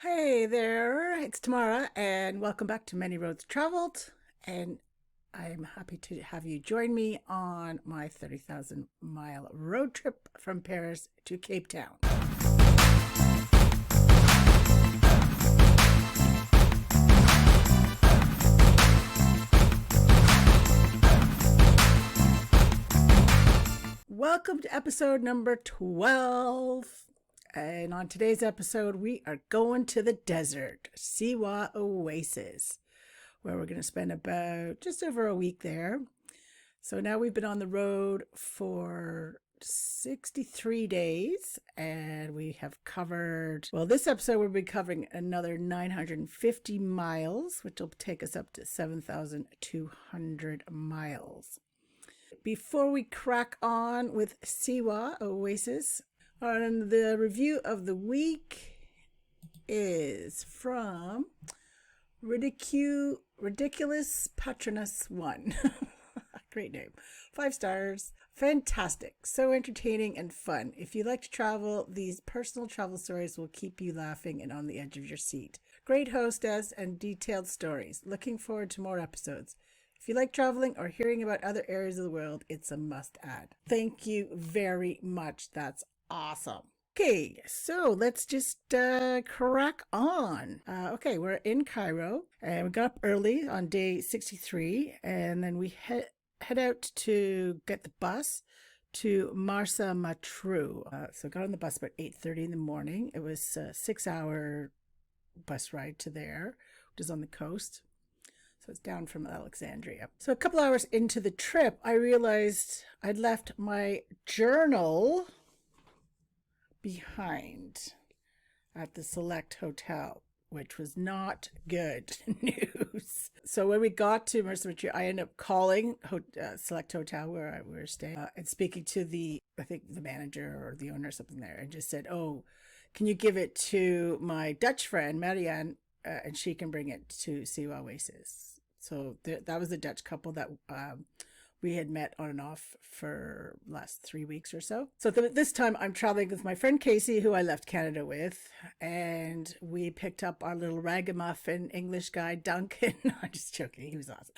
Hey there, it's Tamara, and welcome back to Many Roads Traveled. And I'm happy to have you join me on my 30,000 mile road trip from Paris to Cape Town. Welcome to episode number 12. And on today's episode, we are going to the desert, Siwa Oasis, where we're going to spend about just over a week there. So now we've been on the road for 63 days and we have covered, well, this episode we'll be covering another 950 miles, which will take us up to 7,200 miles. Before we crack on with Siwa Oasis, and the review of the week is from Ridiculous Patronus 1. Great name. 5 stars. Fantastic. So entertaining and fun. If you like to travel, these personal travel stories will keep you laughing and on the edge of your seat. Great hostess and detailed stories. Looking forward to more episodes. If you like traveling or hearing about other areas of the world, it's a must add. Thank you very much. That's awesome. Okay, so let's just crack on. Okay, we're in Cairo and we got up early on day 63 and then we head out to get the bus to Marsa Matruh. So got on the bus about 8:30 in the morning. It was a 6-hour bus ride to there, which is on the coast. So it's down from Alexandria. So a couple hours into the trip, I realized I'd left my journal behind at the Select Hotel, which was not good news. So when we got to Marsa Matruh, I ended up calling Select Hotel where we were staying and speaking to I think the manager or the owner or something there, and just said, "Oh, can you give it to my Dutch friend Marianne, and she can bring it to Siwa Oasis." So that was the Dutch couple that we had met on and off for last 3 weeks or so. So this time I'm traveling with my friend Casey, who I left Canada with, and we picked up our little ragamuffin English guy, Duncan. I'm just joking. He was awesome.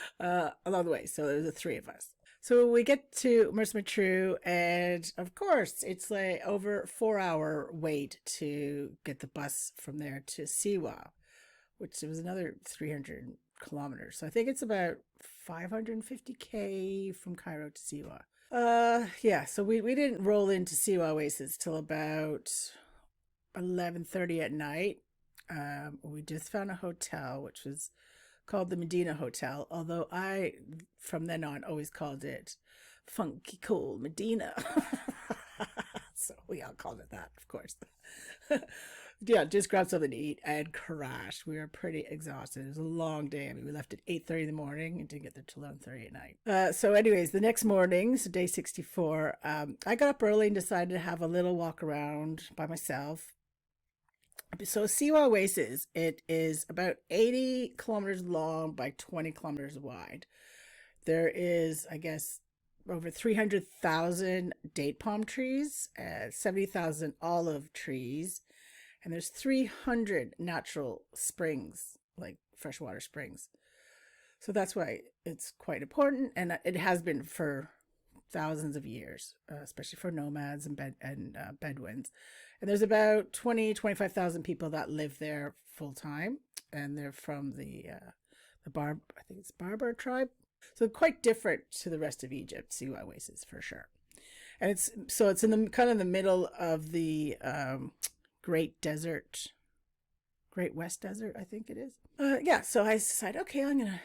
Along the way. So there was the 3 of us. So we get to Marsa Matruh, and of course, it's like over 4-hour wait to get the bus from there to Siwa, which was another 300 kilometers. So I think it's about 550k from Cairo to Siwa. So we didn't roll into Siwa Oasis till about 11:30 at night. We just found a hotel which was called the Medina Hotel, although I from then on always called it Funky Cool Medina. So we all called it that, of course. Yeah, just grabbed something to eat and crashed. We were pretty exhausted. It was a long day. I mean, we left at 8:30 in the morning and didn't get there till 11:30 at night. So anyways, the next morning, so day 64, I got up early and decided to have a little walk around by myself. So Siwa Oasis, it is about 80 kilometers long by 20 kilometers wide. There is, I guess, over 300,000 date palm trees, 70,000 olive trees, and there's 300 natural springs, like freshwater springs. So that's why it's quite important, and it has been for thousands of years, especially for nomads and Bedouins. And there's about 25,000 people that live there full time, and they're from the I think it's Berber tribe. So quite different to the rest of Egypt, Siwa Oasis for sure. And it's in the kind of the middle of the Great West Desert, I think it is. So I decided, okay, I'm gonna,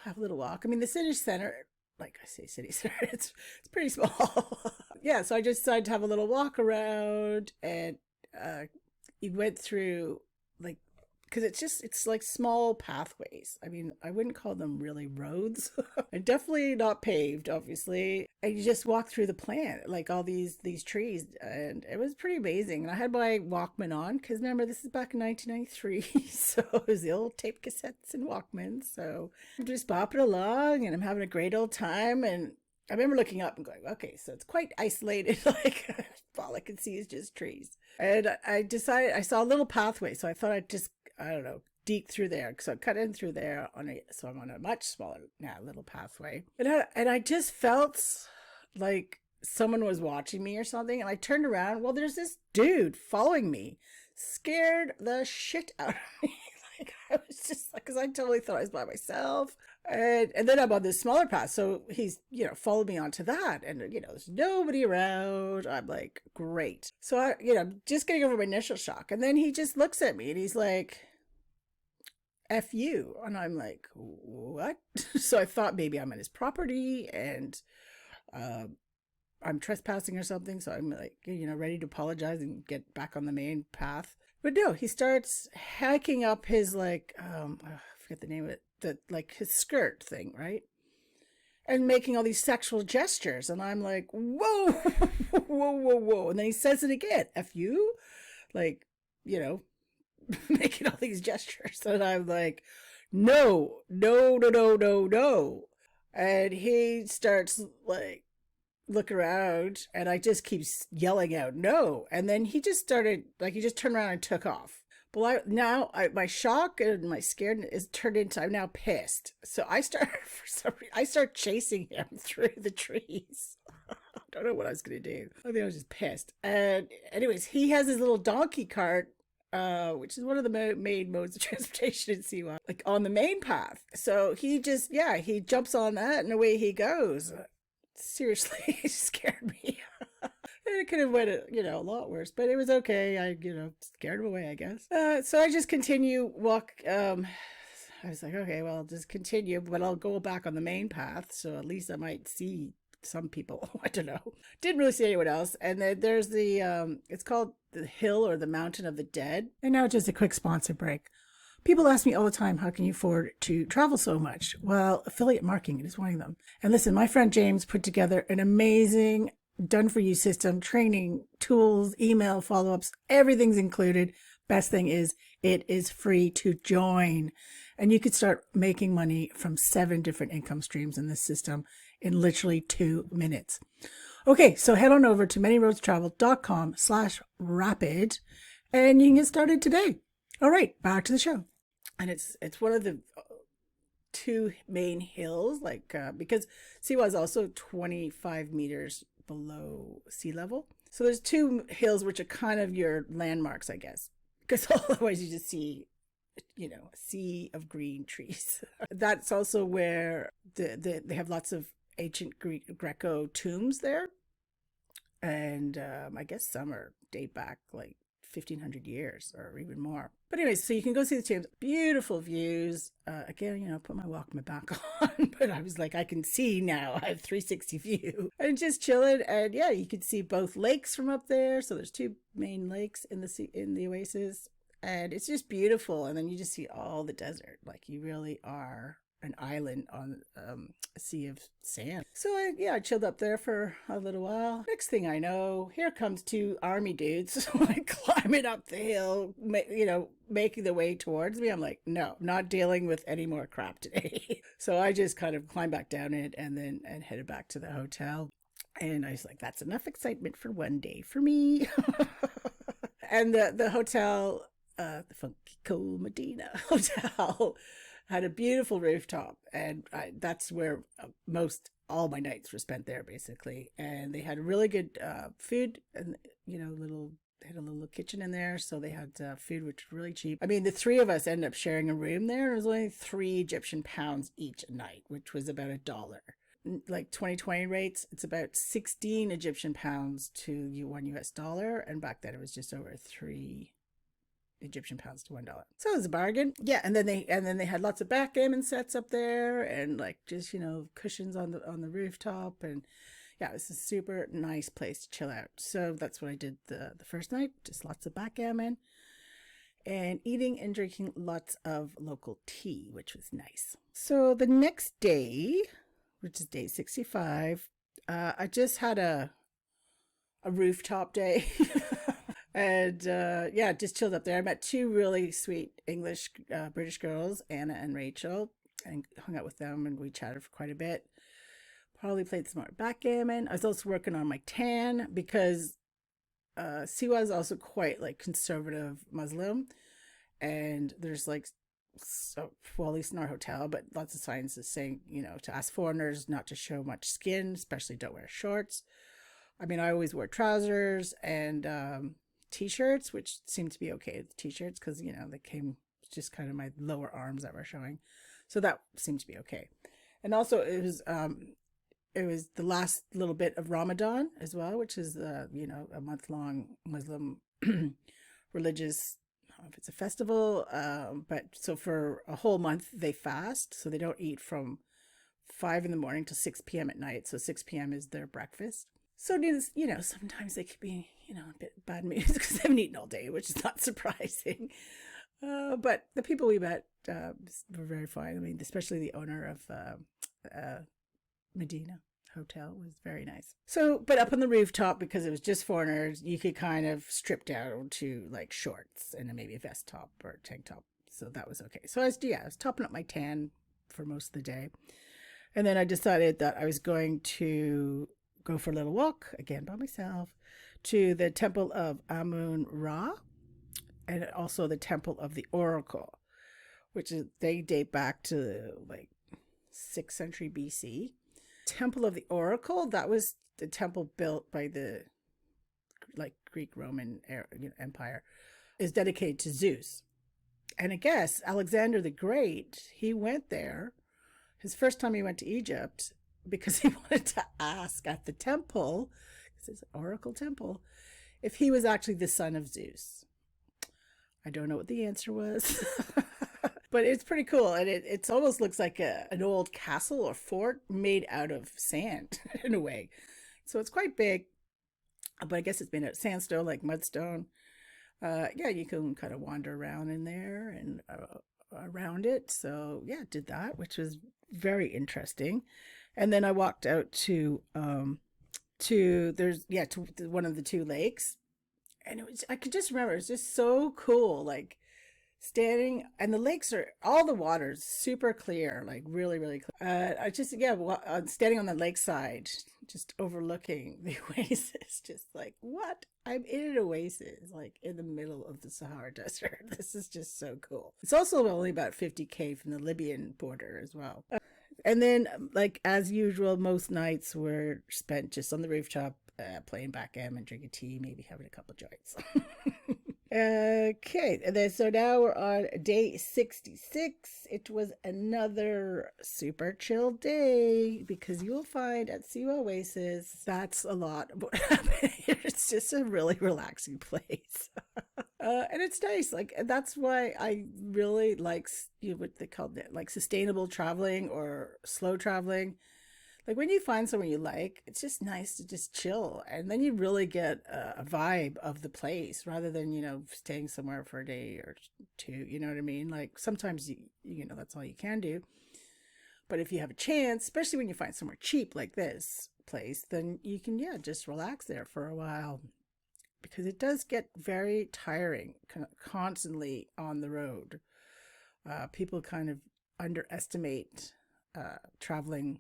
have a little walk. I mean, the city center, like I say, city center, it's pretty small. Yeah, so I just decided to have a little walk around, and you went through like, because it's like small pathways. I mean, I wouldn't call them really roads, and definitely not paved, obviously. And you just walk through the plant, like all these trees, and it was pretty amazing. And I had my Walkman on, because remember, this is back in 1993, so it was the old tape cassettes and Walkmans. So I'm just bopping along, and I'm having a great old time. And I remember looking up and going, okay, so it's quite isolated, like all I can see is just trees. And I decided, I saw a little pathway, so I thought I'd just I don't know, deke through there. So I cut in through there so I'm on a much smaller now little pathway. And I just felt like someone was watching me or something. And I turned around. Well, there's this dude following me, scared the shit out of me. Like I was just like, because I totally thought I was by myself. And then I'm on this smaller path. So he's, followed me onto that. And, there's nobody around. I'm like, great. So just getting over my initial shock. And then he just looks at me and he's like, F you. And I'm like, what? So I thought maybe I'm on his property and I'm trespassing or something. So I'm like, ready to apologize and get back on the main path. But no, he starts hiking up his I forget the name of it, his skirt thing, right? And making all these sexual gestures. And I'm like, whoa, whoa, whoa, whoa. And then he says it again, F you, making all these gestures. And I'm like, no, no, no, no, no, no. And he starts look around, and I just keep yelling out no, and then he just started he just turned around and took off. But my shock and my scared is turned into I'm now pissed. So I start chasing him through the trees. I don't know what I was gonna do. I think I was just pissed. And anyways, he has his little donkey cart, which is one of the main modes of transportation in Siwa, on the main path. So he jumps on that and away he goes. Seriously, it scared me. It could have went, a lot worse, but it was okay. I, scared him away, I guess. So I just walk. I was like, okay, well, I'll just continue, but I'll go back on the main path. So at least I might see some people. I don't know. Didn't really see anyone else. And then there's it's called the Hill or the Mountain of the Dead. And now just a quick sponsor break. People ask me all the time, how can you afford to travel so much? Well, affiliate marketing is one of them. And listen, my friend James put together an amazing done-for-you system, training, tools, email follow-ups, everything's included. Best thing is it is free to join. And you could start making money from 7 different income streams in this system in literally 2 minutes. Okay, so head on over to manyroadstravel.com/rapid and you can get started today. All right, back to the show. And it's one of the 2 main hills, because Siwa is also 25 meters below sea level. So there's 2 hills which are kind of your landmarks, I guess, because otherwise you just see, a sea of green trees. That's also where they have lots of ancient Greco tombs there. And I guess some date back 1,500 years or even more. But anyways, so you can go see the tombs. Beautiful views. Again, put my Walkman back on, but I was like, I can see now. I have 360 view and just chilling. And yeah, you can see both lakes from up there. So there's 2 main lakes in the oasis, and it's just beautiful. And then you just see all the desert. You really are an island on a sea of sand. So I chilled up there for a little while. Next thing I know, here comes 2 army dudes climbing up the hill, making the way towards me. I'm like, no, not dealing with any more crap today. So I just kind of climbed back down it and headed back to the hotel. And I was like, that's enough excitement for one day for me. And the hotel, the Funky Cool Medina Hotel, had a beautiful rooftop, and that's where all my nights were spent there, basically. And they had really good food, and they had a little kitchen in there, so they had food which was really cheap. I mean, the 3 of us ended up sharing a room there, and it was only 3 Egyptian pounds each a night, which was about $1. 2020 rates, it's about 16 Egyptian pounds to $1 US, and back then it was just over 3 Egyptian pounds to $1. So it was a bargain. Yeah, and then they had lots of backgammon sets up there, and just cushions on the rooftop, and yeah, it was a super nice place to chill out. So that's what I did the first night, just lots of backgammon and eating and drinking lots of local tea, which was nice. So the next day, which is day 65, I just had a rooftop day. And just chilled up there. I met 2 really sweet British girls, Anna and Rachel, and hung out with them, and we chatted for quite a bit. Probably played some more backgammon. I was also working on my tan because Siwa is also quite conservative Muslim, and there's like, so, well, at least in our hotel, but lots of signs is saying, to ask foreigners not to show much skin, especially don't wear shorts. I mean, I always wear trousers and t-shirts, which seemed to be okay. The t-shirts, because they came just kind of my lower arms that were showing, so that seemed to be okay. And also, it was the last little bit of Ramadan as well, which is a month long Muslim religious. I don't know if it's a festival, but so for a whole month they fast, so they don't eat from 5 in the morning to 6 p.m. at night. So 6 p.m. is their breakfast. So sometimes they could be a bit bad moods because they haven't eaten all day, which is not surprising. But the people we met were very fine. I mean, especially the owner of Medina Hotel was very nice. So, but up on the rooftop, because it was just foreigners, you could kind of strip down to like shorts and maybe a vest top or tank top. So that was okay. So I was topping up my tan for most of the day. And then I decided that I was going to go for a little walk, again by myself, to the temple of Amun Ra and also the temple of the Oracle, which they date back to like 6th century BC. Temple of the Oracle, that was the temple built by the Greek Roman Empire, is dedicated to Zeus. And I guess Alexander the Great, he went there his first time he went to Egypt because he wanted to ask at the temple, because it's an oracle temple, if he was actually the son of Zeus. I don't know what the answer was. But it's pretty cool, and it almost looks like an old castle or fort made out of sand in a way. So it's quite big, but I guess it's made out of sandstone, like mudstone. You can kind of wander around in there and around it. So yeah, did that, which was very interesting. And then I walked out to one of the two lakes, and I could just remember, it was just so cool, like standing, and the lakes all the water's super clear, like really, really clear. Standing on the lakeside, just overlooking the oasis, just like, what? I'm in an oasis, like in the middle of the Sahara Desert. This is just so cool. It's also only about 50K from the Libyan border as well. And then, like as usual, most nights were spent just on the rooftop, playing backgammon, drinking tea, maybe having a couple joints. Okay, and then so now we're on day 66. It was another super chill day, because you will find at Siwa Oasis, that's a lot of what happened here. It's just a really relaxing place. And it's nice. Like, that's why I really like what they call it, like sustainable traveling or slow traveling. Like when you find someone you like, it's just nice to just chill, and then you really get a vibe of the place rather than staying somewhere for a day or two. You know what I mean? Like sometimes that's all you can do. But if you have a chance, especially when you find somewhere cheap like this place, then you can just relax there for a while, because it does get very tiring constantly on the road. People kind of underestimate traveling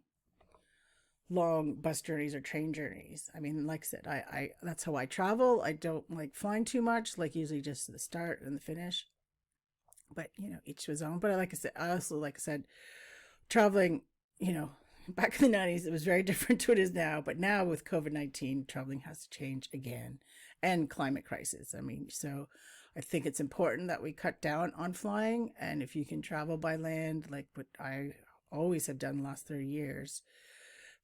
long bus journeys or train journeys. I mean, like I said, I that's how I travel. I don't like flying too much, like usually just the start and the finish. But each to his own. But like I said, traveling, back in the 90s, it was very different to what it is now. But now with COVID-19, traveling has to change again, and climate crisis. I mean, so I think it's important that we cut down on flying, and if you can travel by land, like what I always have done the last 30 years,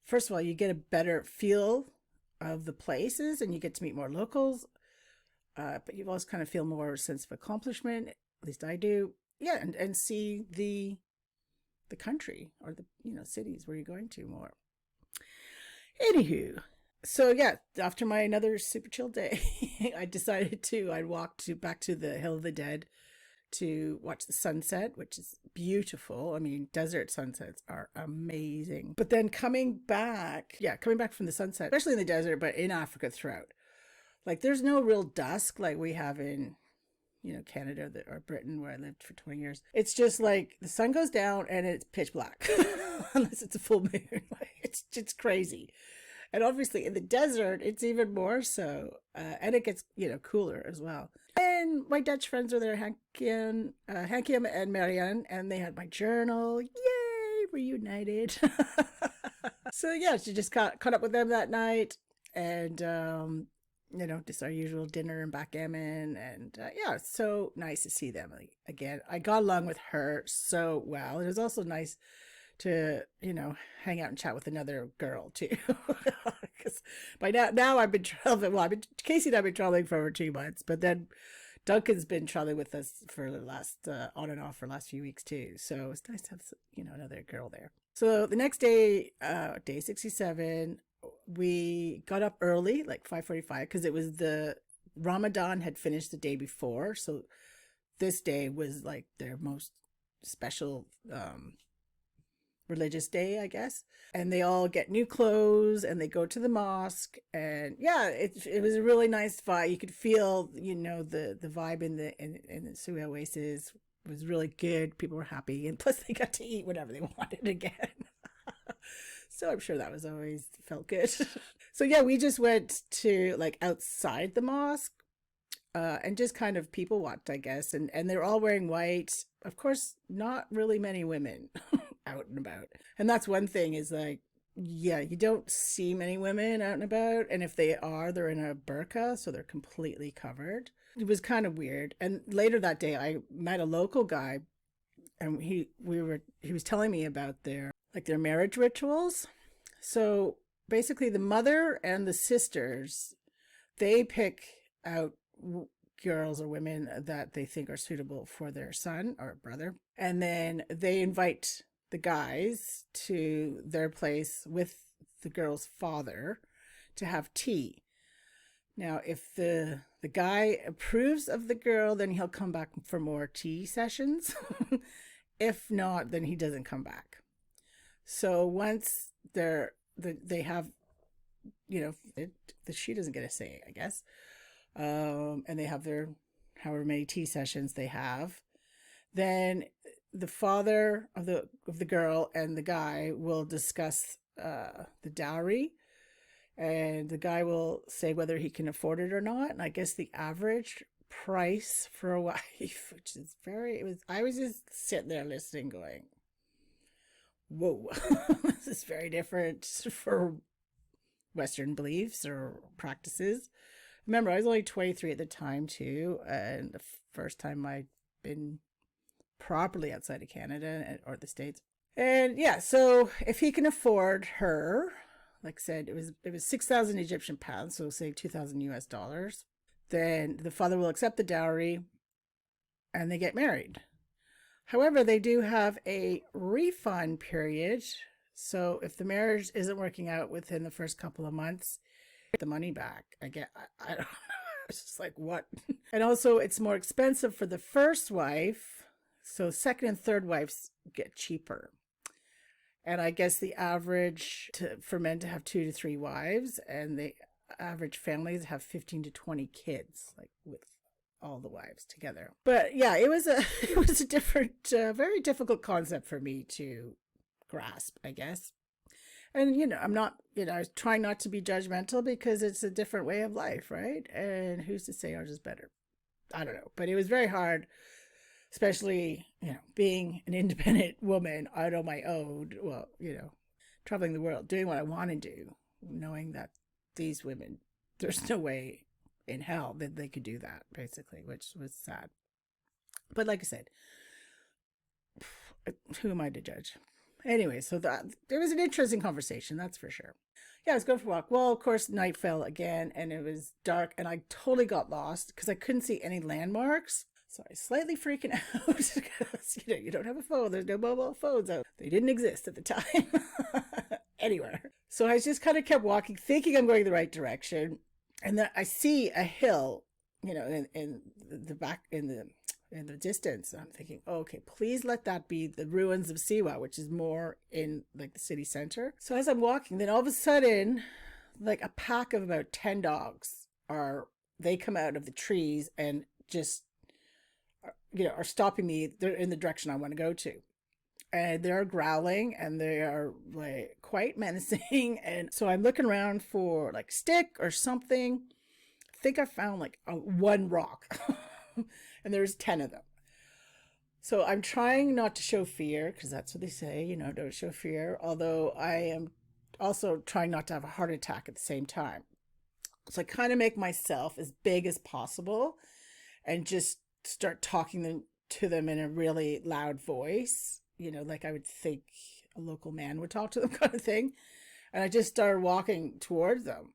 first of all, you get a better feel of the places and you get to meet more locals. But you also kind of feel more sense of accomplishment. At least I do. Yeah. And see the country or the, cities where you're going to more. Anywho. So yeah, after another super chill day, I decided I'd walk back to the Hill of the Dead to watch the sunset, which is beautiful. I mean, desert sunsets are amazing. But then coming back from the sunset, especially in the desert, but in Africa throughout, like there's no real dusk like we have in, Canada or Britain, where I lived for 20 years. It's just like the sun goes down and it's pitch black, unless it's a full moon. Like, it's crazy. And obviously in the desert, it's even more so. And it gets, cooler as well. And my Dutch friends were there, Hankiem and Marianne, and they had my journal. Yay, reunited. So yeah, she just caught up with them that night. And, just our usual dinner and backgammon. And yeah, it's so nice to see them again. I got along with her so well. It was also nice to hang out and chat with another girl too, because by now I've been traveling. Well, Casey and I've been traveling for over 2 months, but then Duncan's been traveling with us for the last on and off for the last few weeks too. So it's nice to have another girl there. So the next day, day 67, we got up early, like 5:45, because it was the Ramadan had finished the day before, so this day was like their most special religious day, I guess. And they all get new clothes and they go to the mosque. And yeah, it was a really nice vibe. You could feel, the vibe in the Suwa Oasis was really good. People were happy, and plus they got to eat whatever they wanted again. So I'm sure that was always felt good. So yeah, we just went to like outside the mosque. And just kind of people watched, I guess, and they're all wearing white. Of course, not really many women out and about. And that's one thing is like, yeah, you don't see many women out and about. And if they are, they're in a burqa, so they're completely covered. It was kind of weird. And later that day, I met a local guy, and he was telling me about their marriage rituals. So basically, the mother and the sisters, they pick out girls or women that they think are suitable for their son or brother, and then they invite the guys to their place with the girl's father to have tea. Now if the guy approves of the girl, then he'll come back for more tea sessions. If not, then he doesn't come back. So once they have, she doesn't get a say, I guess. And they have their however many tea sessions they have. Then the father of the girl and the guy will discuss the dowry, and the guy will say whether he can afford it or not. And I guess the average price for a wife, which is I was just sitting there listening, going, "Whoa, this is very different for Western beliefs or practices." Remember, I was only 23 at the time too, and the first time I'd been properly outside of Canada or the States. And yeah, so if he can afford her, like I said, it was 6,000 Egyptian pounds, so say 2,000 US dollars, then the father will accept the dowry and they get married. However, they do have a refund period. So if the marriage isn't working out within the first couple of months, the money back. I don't know. It's just like, what? And also it's more expensive for the first wife, so second and third wives get cheaper. And I guess the average for men to have 2 to 3 wives, and the average families have 15 to 20 kids, like with all the wives together. But yeah, it was a different, very difficult concept for me to grasp, I guess. And, I'm not, I was trying not to be judgmental because it's a different way of life, right? And who's to say ours is better? I don't know. But it was very hard, especially, being an independent woman out on my own, well, traveling the world, doing what I want to do, knowing that these women, there's no way in hell that they could do that, basically, which was sad. But like I said, who am I to judge? Anyway, so it was an interesting conversation, that's for sure. Yeah, I was going for a walk. Well, of course, night fell again, and it was dark, and I totally got lost because I couldn't see any landmarks. So I was slightly freaking out because, you don't have a phone. There's no mobile phones out. They didn't exist at the time anywhere. So I just kind of kept walking, thinking I'm going the right direction. And then I see a hill, in the back, in the distance. I'm thinking, oh, okay, please let that be the ruins of Siwa, which is more in like the city center. So as I'm walking, then all of a sudden, like a pack of about 10 dogs they come out of the trees and just, are stopping me. They're in the direction I want to go to. and they're growling and they are like quite menacing. And so I'm looking around for like stick or something. I think I found like one rock and there's 10 of them. So I'm trying not to show fear because that's what they say, don't show fear. Although I am also trying not to have a heart attack at the same time. So I kind of make myself as big as possible and just start talking to them in a really loud voice, like I would think a local man would talk to them kind of thing. And I just started walking towards them,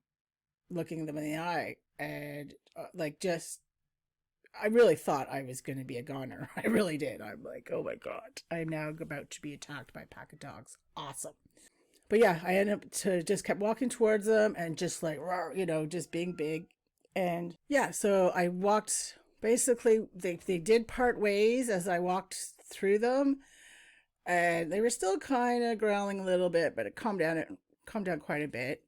looking them in the eye, and I really thought I was going to be a goner. I really did. I'm like, oh my God, I'm now about to be attacked by a pack of dogs. Awesome. But yeah, I ended up to just kept walking towards them and just like, just being big. And yeah, so I walked, basically, they did part ways as I walked through them. And they were still kind of growling a little bit, but it calmed down quite a bit.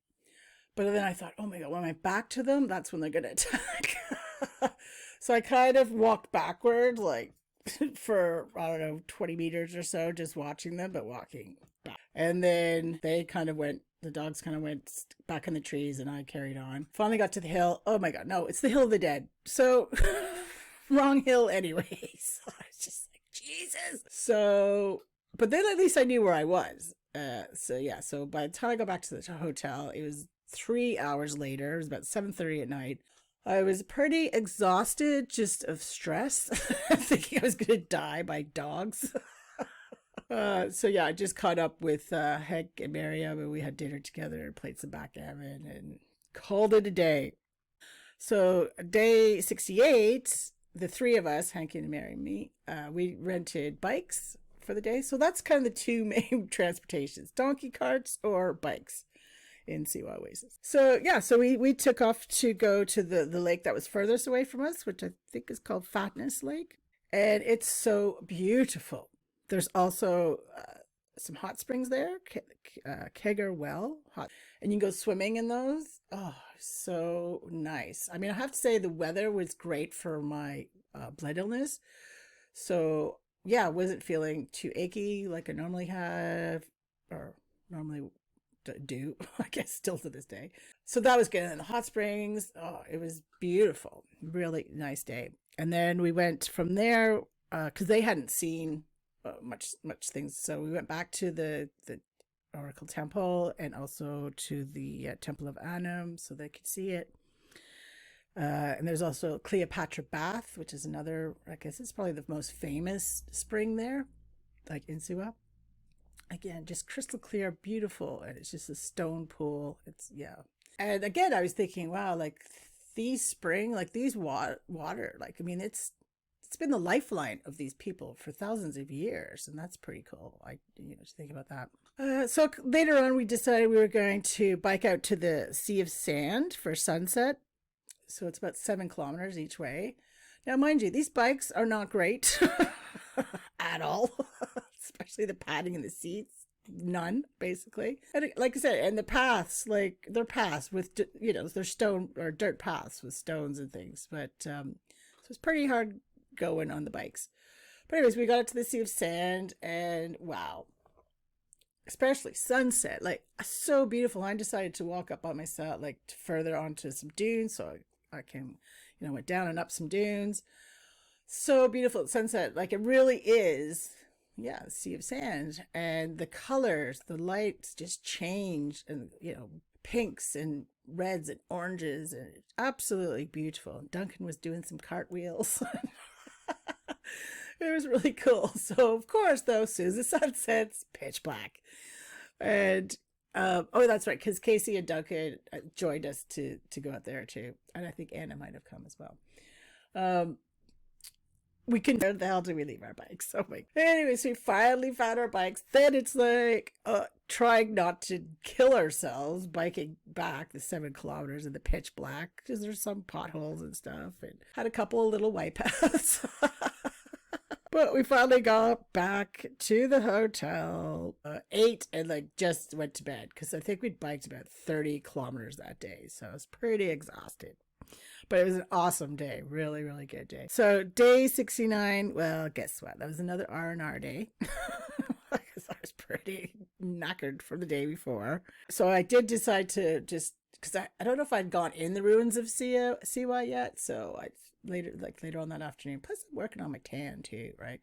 But then I thought, oh my God, when I'm back to them, that's when they're going to attack. So I kind of walked backward, like for, I don't know, 20 meters or so, just watching them, but walking back. And then the dogs kind of went back in the trees and I carried on. Finally got to the hill. Oh my God, no, it's the Hill of the Dead. So wrong hill anyways. I was just like, Jesus. So, but then at least I knew where I was. So by the time I got back to the hotel, it was 3 hours later. It was about 7:30 at night. I was pretty exhausted just of stress, thinking I was going to die by dogs. So yeah, I just caught up with Hank and Miriam, and we had dinner together and played some backgammon and called it a day. So day 68, the three of us, Hank and Miriam and me, we rented bikes for the day. So that's kind of the two main transportations, donkey carts or bikes in Siwa Oasis. So yeah, so we took off to go to the lake that was furthest away from us, which I think is called Fatness Lake. And it's so beautiful. There's also some hot springs there, Kegger Well, hot, and you can go swimming in those. Oh, so nice. I mean, I have to say the weather was great for my blood illness. So yeah, I wasn't feeling too achy like I normally have or normally do, I guess, still to this day. So that was good. And the hot springs, oh, it was beautiful. Really nice day. And then we went from there because they hadn't seen much things. So we went back to the Oracle Temple and also to the Temple of Annam so they could see it. And there's also Cleopatra Bath, which is another, I guess it's probably the most famous spring there, like in Siwa. Again, just crystal clear, beautiful, and it's just a stone pool. It's yeah. And again, I was thinking, wow, like these spring, like these water, like I mean, it's been the lifeline of these people for thousands of years, and that's pretty cool. To think about that. So later on, we decided we were going to bike out to the Sea of Sand for sunset. So it's about 7 kilometers each way. Now, mind you, these bikes are not great at all, especially the padding in the seats. None, basically. And like I said, and the paths, like they're paths with, they're stone or dirt paths with stones and things. But so it's pretty hard going on the bikes. But anyways, we got up to the Sea of Sand and wow, especially sunset, like so beautiful. I decided to walk up by myself, like further onto some dunes. So I came, went down and up some dunes. So beautiful at sunset. Like it really is. Yeah, Sea of Sand. And the colors, the lights just change and, pinks and reds and oranges, and absolutely beautiful. And Duncan was doing some cartwheels. It was really cool. So of course, though, as soon as the sun sets, pitch black. And oh, that's right, because Casey and Duncan joined us to go out there too, and I think Anna might have come as well. We couldn't. Where the hell did we leave our bikes? Oh my! Anyways, we finally found our bikes. Then it's like trying not to kill ourselves biking back the 7 kilometers in the pitch black because there's some potholes and stuff, and had a couple of little wipeouts. But we finally got back to the hotel, ate, and just went to bed because I think we'd biked about 30 kilometers that day. So I was pretty exhausted. But it was an awesome day. Really, really good day. So day 69, well, guess what? That was another R&R day. because I was pretty knackered from the day before. So I did decide to just, because I don't know if I'd gone in the ruins of Siwa yet. So I later on that afternoon, plus I'm working on my tan too, right?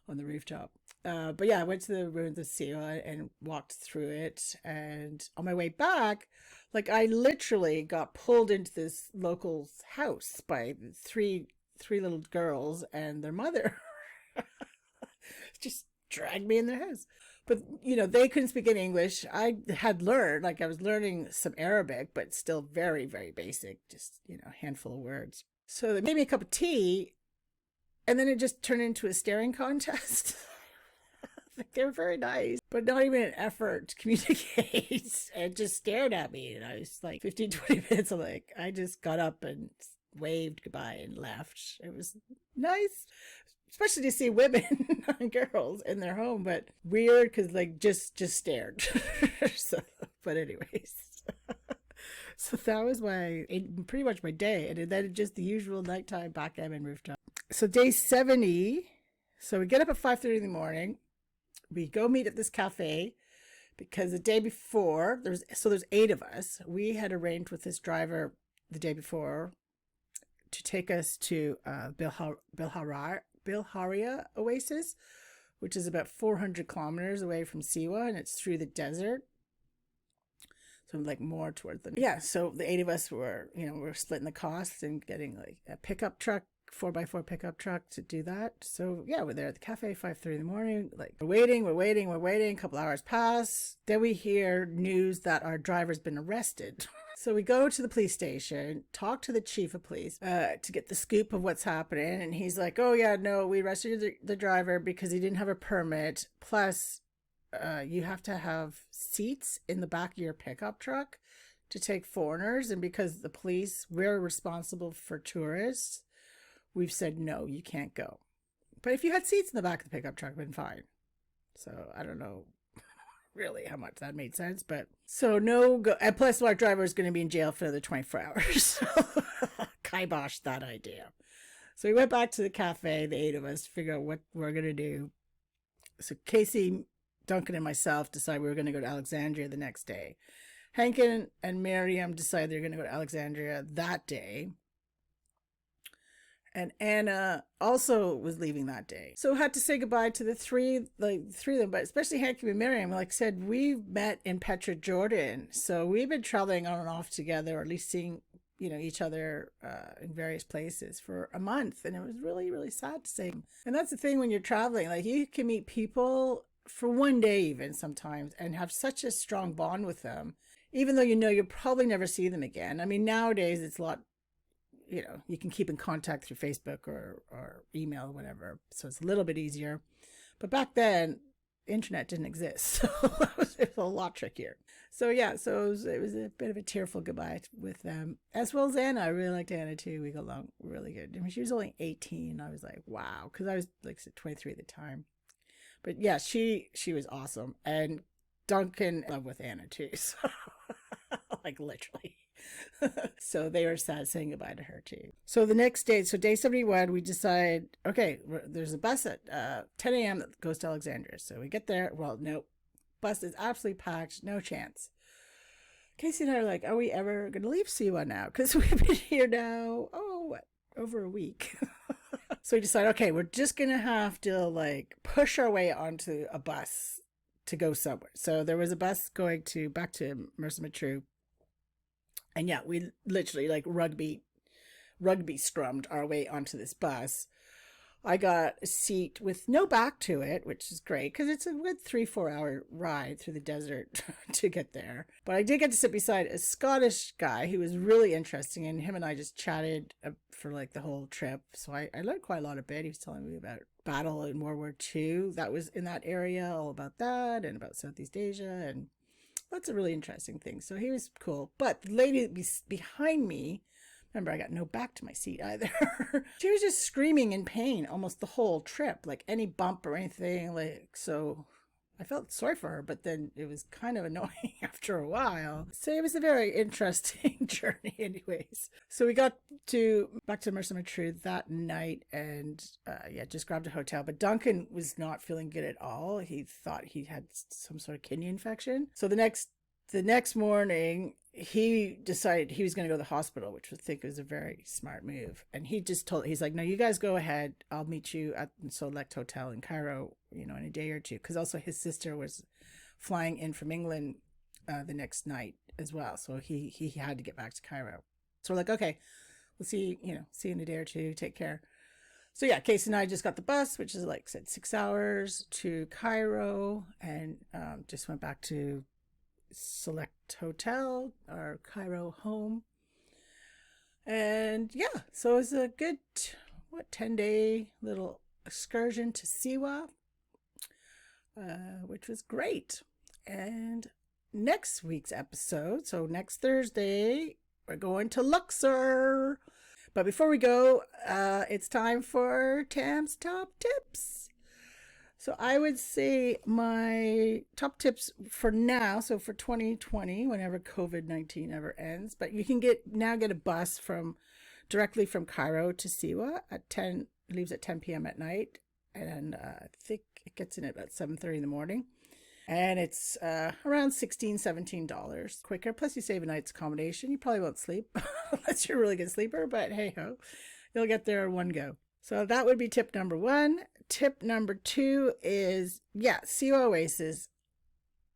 On the rooftop. But yeah, I went to the ruins of Siwa and walked through it. And on my way back, like I literally got pulled into this local's house by three little girls and their mother. Just dragged me in their house. But they couldn't speak any English. I had learned, like I was learning some Arabic, but still very, very basic, just a handful of words. So they made me a cup of tea, and then it just turned into a staring contest. Like they were very nice, but not even an effort to communicate. And just stared at me. And I was like 15, 20 minutes. I'm like, I just got up and waved goodbye and left. It was nice, especially to see women and girls in their home, but weird because like just stared. So, but anyways. So that was pretty much my day. And then just the usual nighttime backgammon rooftop. So day 70. So we get up at 5:30 in the morning. We go meet at this cafe because the day before, there's 8 of us. We had arranged with this driver the day before to take us to Bilharia Oasis, which is about 400 kilometers away from Siwa, and it's through the desert. So I'm like more towards so the 8 of us were splitting the costs and getting like a pickup truck, 4x4 pickup truck to do that. So yeah, we're there at the cafe 5:30 in the morning. Like we're waiting. A couple hours pass. Then we hear news that our driver's been arrested. So we go to the police station, talk to the chief of police to get the scoop of what's happening. And he's like, oh yeah, no, we arrested the driver because he didn't have a permit. Plus, you have to have seats in the back of your pickup truck to take foreigners. And because the police, we're responsible for tourists, we've said, no, you can't go. But if you had seats in the back of the pickup truck, it'd been fine. So I don't know really how much that made sense, but so no go. And plus our driver is going to be in jail for another 24 hours. So kibosh that idea. So we went back to the cafe, the 8 of us, to figure out what we're going to do. So Casey, Duncan, and myself decided we were going to go to Alexandria the next day. Hank and Miriam decided they're going to go to Alexandria that day. And Anna also was leaving that day. So I had to say goodbye to the three of them, but especially Hank and Miriam. Like I said, we met in Petra, Jordan. So we've been traveling on and off together, or at least seeing, each other in various places for a month. And it was really, really sad to say. And that's the thing when you're traveling, like you can meet people for one day even sometimes and have such a strong bond with them, even though you'll probably never see them again. I mean, nowadays it's a lot, you can keep in contact through Facebook or email or whatever. So it's a little bit easier. But back then, internet didn't exist. So it was a lot trickier. So yeah, it was a bit of a tearful goodbye with them. As well as Anna. I really liked Anna too. We got along really good. I mean, she was only 18. I was like, wow. Because I was like 23 at the time. But yeah, she was awesome. And Duncan in love with Anna too. So like literally. So they were sad saying goodbye to her too. So the next day, so day 71, we decide, okay, there's a bus at 10 a.m. that goes to Alexandria. So we get there. Well, nope. Bus is absolutely packed. No chance. Casey and I are like, are we ever going to leave Siwa now? Because we've been here now, over a week. So we decided, okay, we're just going to have to like push our way onto a bus to go somewhere. So there was a bus going back to Mersa Matruh. And yeah, we literally like rugby scrummed our way onto this bus. I got a seat with no back to it, which is great because it's a good 3-4 hour ride through the desert to get there. But I did get to sit beside a Scottish guy who was really interesting, and him and I just chatted for like the whole trip. So I learned quite a lot of it. He was telling me about battle in World War II that was in that area, all about that, and about Southeast Asia, and lots of really interesting things. So he was cool. But the lady behind me, remember, I got no back to my seat either. She was just screaming in pain almost the whole trip, like any bump or anything. Like, so I felt sorry for her, but then it was kind of annoying after a while. So it was a very interesting journey anyways. So we got back to Mercer Matru that night and yeah, just grabbed a hotel. But Duncan was not feeling good at all. He thought he had some sort of kidney infection. So the next morning, he decided he was going to go to the hospital, which I think was a very smart move. And he's like, no, you guys go ahead. I'll meet you at the Select Hotel in Cairo, in a day or two. Because also his sister was flying in from England the next night as well. So he had to get back to Cairo. So we're like, okay, we'll see you in a day or two. Take care. So yeah, Casey and I just got the bus, which is like I said, 6 hours to Cairo, and just went back to Select Hotel, our Cairo home. And yeah, so it was a good 10-day little excursion to Siwa, which was great. And next week's episode, so next Thursday, we're going to Luxor. But before we go, it's time for Tam's top tips. So I would say my top tips for now, so for 2020, whenever COVID-19 ever ends, but you can get a bus directly from Cairo to Siwa leaves at 10 p.m. at night. And I think it gets in at about 7:30 in the morning. And it's around $16-17 quicker. Plus you save a night's accommodation. You probably won't sleep unless you're a really good sleeper, but hey ho, you'll get there in one go. So that would be tip number 1. Tip number 2 is, Siwa Oasis.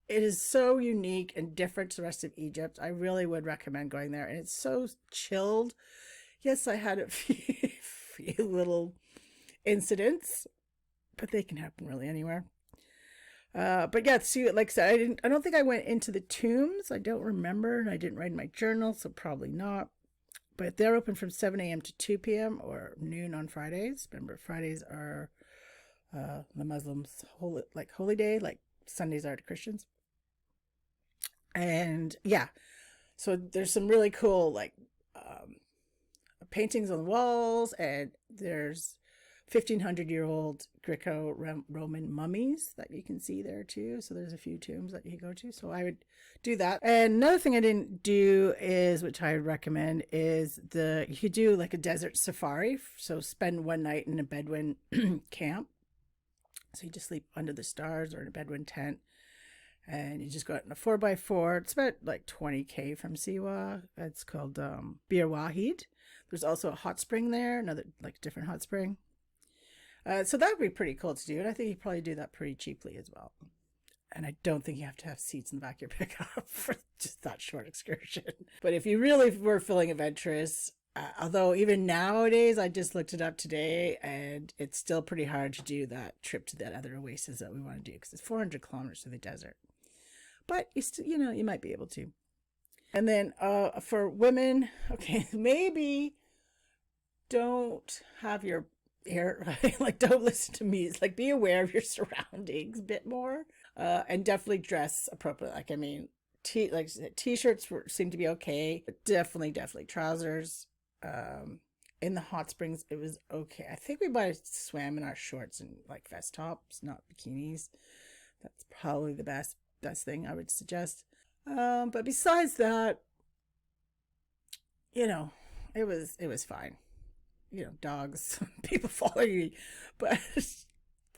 It is so unique and different to the rest of Egypt. I really would recommend going there. And it's so chilled. Yes, I had a few little incidents, but they can happen really anywhere. But yeah, like I said, I don't think I went into the tombs. I don't remember, and I didn't write in my journal, so probably not. But they're open from 7 a.m. to 2 p.m. or noon on Fridays. Remember, Fridays are the Muslims' holy day, like Sundays are to Christians. And yeah, so there's some really cool paintings on the walls, and there's 1,500-year-old Greco-Roman mummies that you can see there too. So there's a few tombs that you go to. So I would do that. And another thing I didn't do is, which I would recommend, is you could do like a desert safari. So spend one night in a Bedouin camp. So you just sleep under the stars or in a Bedouin tent, and you just go out in a 4x4. It's about like 20K from Siwa. It's called Bir Wahid. There's also a hot spring there, another different hot spring. So that would be pretty cool to do, and I think you probably do that pretty cheaply as well. And I don't think you have to have seats in the back of your pickup for just that short excursion. But if you really were feeling adventurous, although even nowadays, I just looked it up today, and it's still pretty hard to do that trip to that other oasis that we want to do, because it's 400 kilometers through the desert. But you still, you might be able to. And then for women, okay, maybe don't have your hair, don't listen to me. It's be aware of your surroundings a bit more, and definitely dress appropriately. T-shirts seem to be okay, but definitely trousers. In the hot springs, it was okay. I think we might have swam in our shorts and vest tops, not bikinis. That's probably the best thing I would suggest. But besides that, it was fine. Dogs, people follow you, but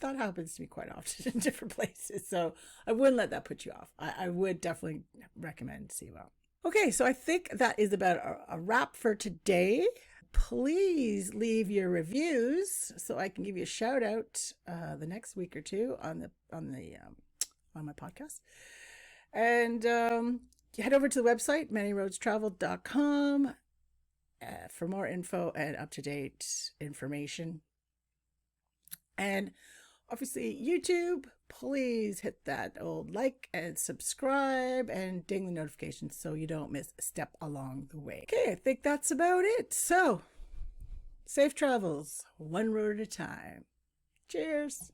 that happens to me quite often in different places. So I wouldn't let that put you off. I would definitely recommend Siwa. Okay, so I think that is about a wrap for today. Please leave your reviews so I can give you a shout out the next week or two on my podcast. And head over to the website manyroadstravel.com for more info and up-to-date information. And obviously YouTube, please hit that old like and subscribe and ding the notifications so you don't miss a step along the way. Okay, I think that's about it. So safe travels, one road at a time. Cheers.